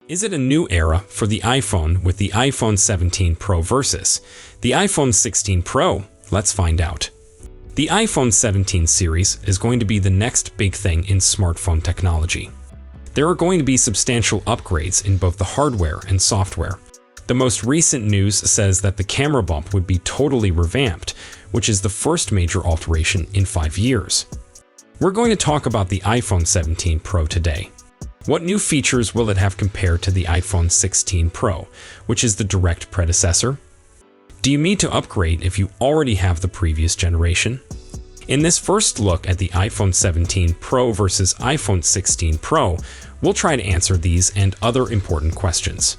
Is it a new era for the iPhone with the iPhone 17 Pro versus the iPhone 16 Pro? Let's find out. The iPhone 17 series is going to be the next big thing in smartphone technology. There are going to be substantial upgrades in both the hardware and software. The most recent news says that the camera bump would be totally revamped, which is the first major alteration in 5 years. We're going to talk about the iPhone 17 Pro today. What new features will it have compared to the iPhone 16 Pro, which is the direct predecessor? Do you need to upgrade if you already have the previous generation? In this first look at the iPhone 17 Pro versus iPhone 16 Pro, we'll try to answer these and other important questions.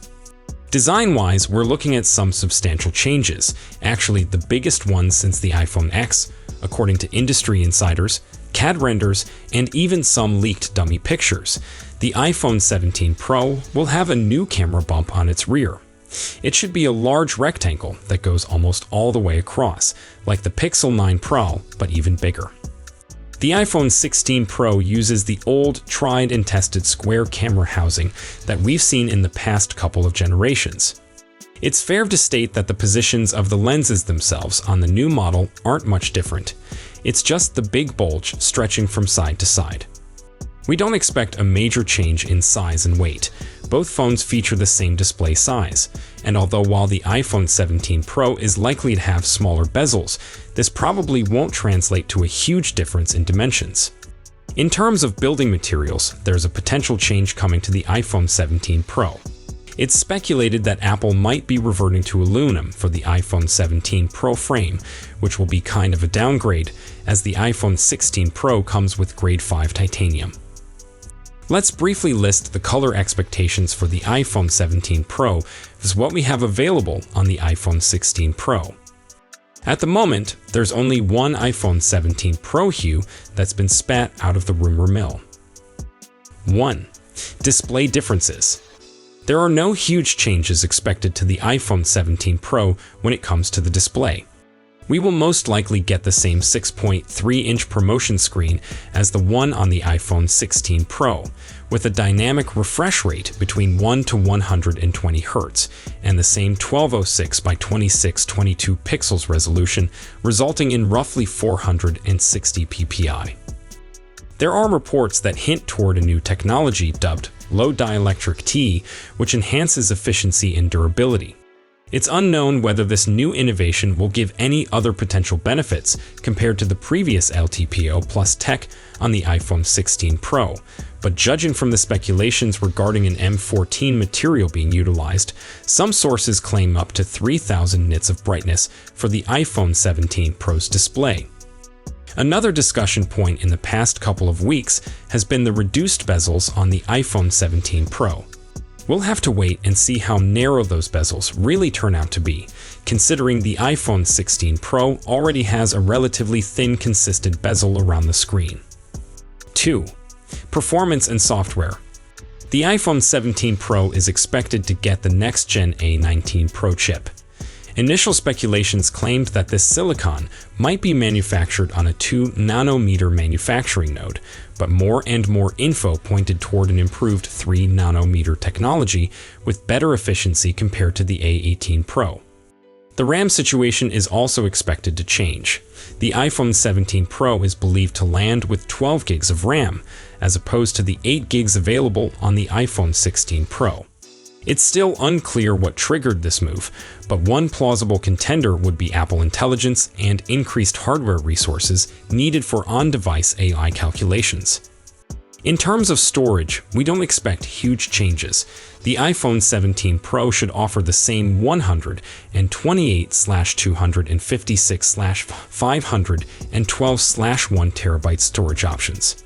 Design-wise, we're looking at some substantial changes, actually the biggest ones since the iPhone X, according to industry insiders, CAD renders, and even some leaked dummy pictures. The iPhone 17 Pro will have a new camera bump on its rear. It should be a large rectangle that goes almost all the way across, like the Pixel 9 Pro, but even bigger. The iPhone 16 Pro uses the old, tried and tested square camera housing that we've seen in the past couple of generations. It's fair to state that the positions of the lenses themselves on the new model aren't much different. It's just the big bulge stretching from side to side. We don't expect a major change in size and weight. Both phones feature the same display size, and while the iPhone 17 Pro is likely to have smaller bezels, this probably won't translate to a huge difference in dimensions. In terms of building materials, there's a potential change coming to the iPhone 17 Pro. It's speculated that Apple might be reverting to aluminum for the iPhone 17 Pro frame, which will be kind of a downgrade, as the iPhone 16 Pro comes with grade 5 titanium. Let's briefly list the color expectations for the iPhone 17 Pro versus what we have available on the iPhone 16 Pro. At the moment, there's only one iPhone 17 Pro hue that's been spat out of the rumor mill. 1. Display differences. There are no huge changes expected to the iPhone 17 Pro when it comes to the display. We will most likely get the same 6.3-inch ProMotion screen as the one on the iPhone 16 Pro, with a dynamic refresh rate between 1 to 120 Hz, and the same 1206 by 2622 pixels resolution, resulting in roughly 460 ppi. There are reports that hint toward a new technology dubbed low dielectric LDTEE, which enhances efficiency and durability. It's unknown whether this new innovation will give any other potential benefits compared to the previous LTPO plus tech on the iPhone 16 Pro, but judging from the speculations regarding an M14 material being utilized, some sources claim up to 3000 nits of brightness for the iPhone 17 Pro's display. Another discussion point in the past couple of weeks has been the reduced bezels on the iPhone 17 Pro. We'll have to wait and see how narrow those bezels really turn out to be, considering the iPhone 16 Pro already has a relatively thin, consistent bezel around the screen. 2. Performance and software. The iPhone 17 Pro is expected to get the next-gen A19 Pro chip. Initial speculations claimed that this silicon might be manufactured on a 2-nanometer manufacturing node, but more and more info pointed toward an improved 3-nanometer technology with better efficiency compared to the A18 Pro. The RAM situation is also expected to change. The iPhone 17 Pro is believed to land with 12 gigs of RAM, as opposed to the 8 gigs available on the iPhone 16 Pro. It's still unclear what triggered this move, but one plausible contender would be Apple Intelligence and increased hardware resources needed for on-device AI calculations. In terms of storage, we don't expect huge changes. The iPhone 17 Pro should offer the same 128/256/512/1 TB storage options.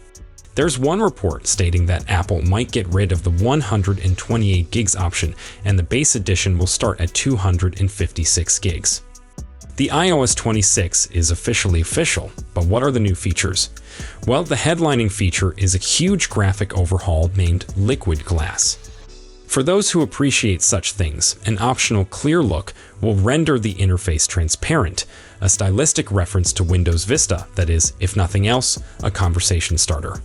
There's one report stating that Apple might get rid of the 128 gigs option and the base edition will start at 256 gigs. The iOS 26 is officially official, but what are the new features? Well, the headlining feature is a huge graphic overhaul named Liquid Glass. For those who appreciate such things, an optional clear look will render the interface transparent, a stylistic reference to Windows Vista that is, if nothing else, a conversation starter.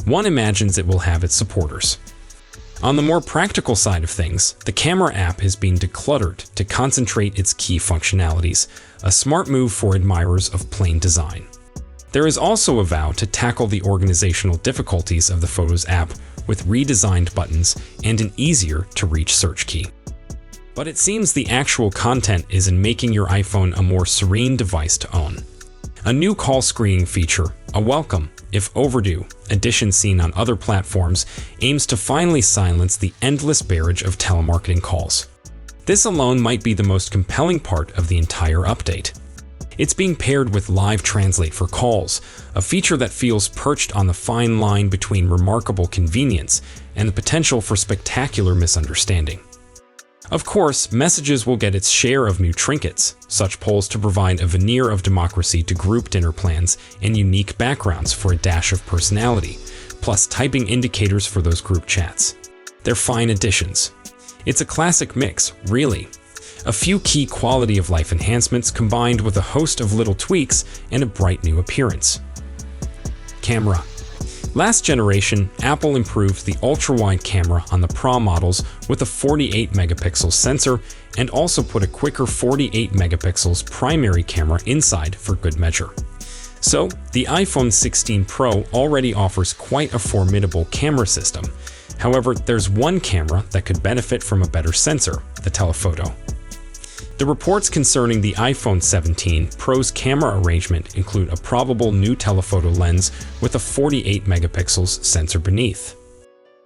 One imagines it will have its supporters. On the more practical side of things, the camera app is being decluttered to concentrate its key functionalities, a smart move for admirers of plain design. There is also a vow to tackle the organizational difficulties of the Photos app with redesigned buttons and an easier-to-reach search key. But it seems the actual content is in making your iPhone a more serene device to own. A new call screening feature, a welcome, if overdue, addition seen on other platforms, aims to finally silence the endless barrage of telemarketing calls. This alone might be the most compelling part of the entire update. It's being paired with Live Translate for calls, a feature that feels perched on the fine line between remarkable convenience and the potential for spectacular misunderstanding. Of course, Messages will get its share of new trinkets, such polls to provide a veneer of democracy to group dinner plans and unique backgrounds for a dash of personality, plus typing indicators for those group chats. They're fine additions. It's a classic mix, really. A few key quality of life enhancements combined with a host of little tweaks and a bright new appearance. Camera. Last generation, Apple improved the ultra-wide camera on the Pro models with a 48 megapixel sensor and also put a quicker 48 megapixels primary camera inside for good measure. So, the iPhone 16 Pro already offers quite a formidable camera system. However, there's one camera that could benefit from a better sensor, the telephoto. The reports concerning the iPhone 17 Pro's camera arrangement include a probable new telephoto lens with a 48 megapixels sensor beneath.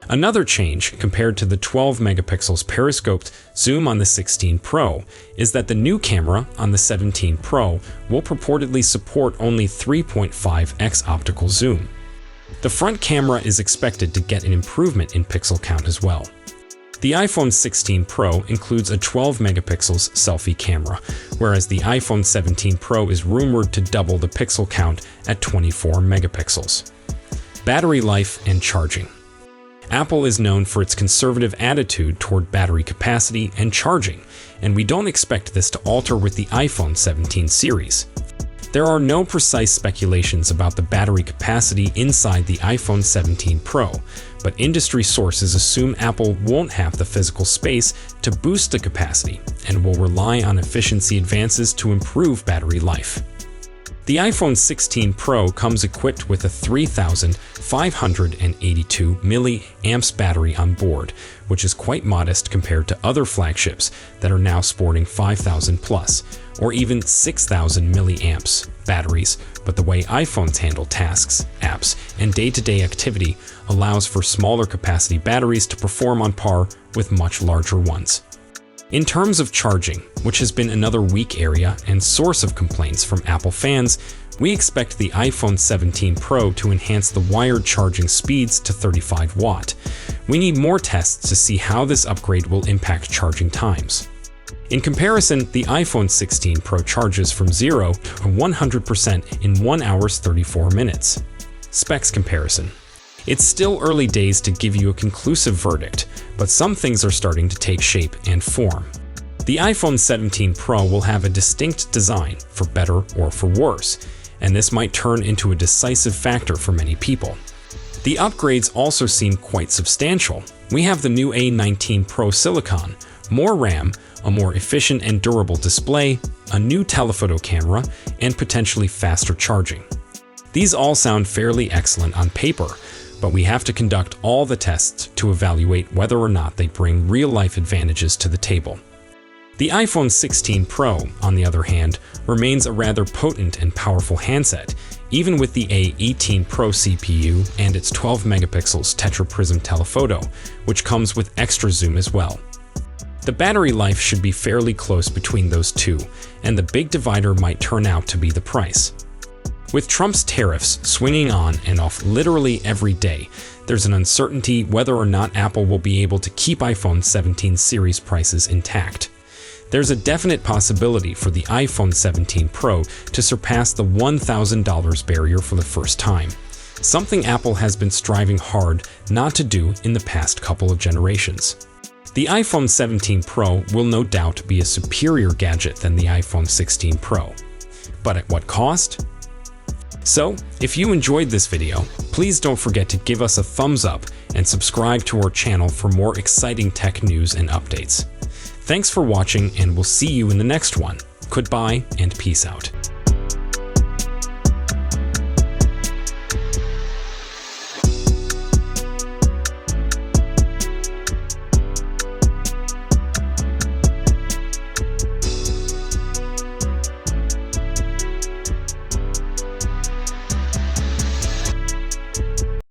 Another change, compared to the 12 megapixels periscoped zoom on the 16 Pro, is that the new camera on the 17 Pro will purportedly support only 3.5x optical zoom. The front camera is expected to get an improvement in pixel count as well. The iPhone 16 Pro includes a 12 megapixels selfie camera, whereas the iPhone 17 Pro is rumored to double the pixel count at 24 megapixels. Battery life and charging. Apple is known for its conservative attitude toward battery capacity and charging, and we don't expect this to alter with the iPhone 17 series. There are no precise speculations about the battery capacity inside the iPhone 17 Pro, but industry sources assume Apple won't have the physical space to boost the capacity and will rely on efficiency advances to improve battery life. The iPhone 16 Pro comes equipped with a 3,582 mAh battery on board, which is quite modest compared to other flagships that are now sporting 5,000 plus, or even 6,000 mAh batteries, but the way iPhones handle tasks, apps, and day-to-day activity allows for smaller capacity batteries to perform on par with much larger ones. In terms of charging, which has been another weak area and source of complaints from Apple fans, we expect the iPhone 17 Pro to enhance the wired charging speeds to 35 watt. We need more tests to see how this upgrade will impact charging times. In comparison, the iPhone 16 Pro charges from 0 to 100% in 1 hour 34 minutes. Specs comparison. It's still early days to give you a conclusive verdict, but some things are starting to take shape and form. The iPhone 17 Pro will have a distinct design, for better or for worse, and this might turn into a decisive factor for many people. The upgrades also seem quite substantial. We have the new A19 Pro Silicon, more RAM, a more efficient and durable display, a new telephoto camera, and potentially faster charging. These all sound fairly excellent on paper, but we have to conduct all the tests to evaluate whether or not they bring real-life advantages to the table. The iPhone 16 Pro, on the other hand, remains a rather potent and powerful handset, even with the A18 Pro CPU and its 12 megapixels tetraprism telephoto, which comes with extra zoom as well. The battery life should be fairly close between those two, and the big divider might turn out to be the price. With Trump's tariffs swinging on and off literally every day, there's an uncertainty whether or not Apple will be able to keep iPhone 17 series prices intact. There's a definite possibility for the iPhone 17 Pro to surpass the $1,000 barrier for the first time, something Apple has been striving hard not to do in the past couple of generations. The iPhone 17 Pro will no doubt be a superior gadget than the iPhone 16 Pro. But at what cost? So, if you enjoyed this video, please don't forget to give us a thumbs up and subscribe to our channel for more exciting tech news and updates. Thanks for watching, and we'll see you in the next one. Goodbye and peace out.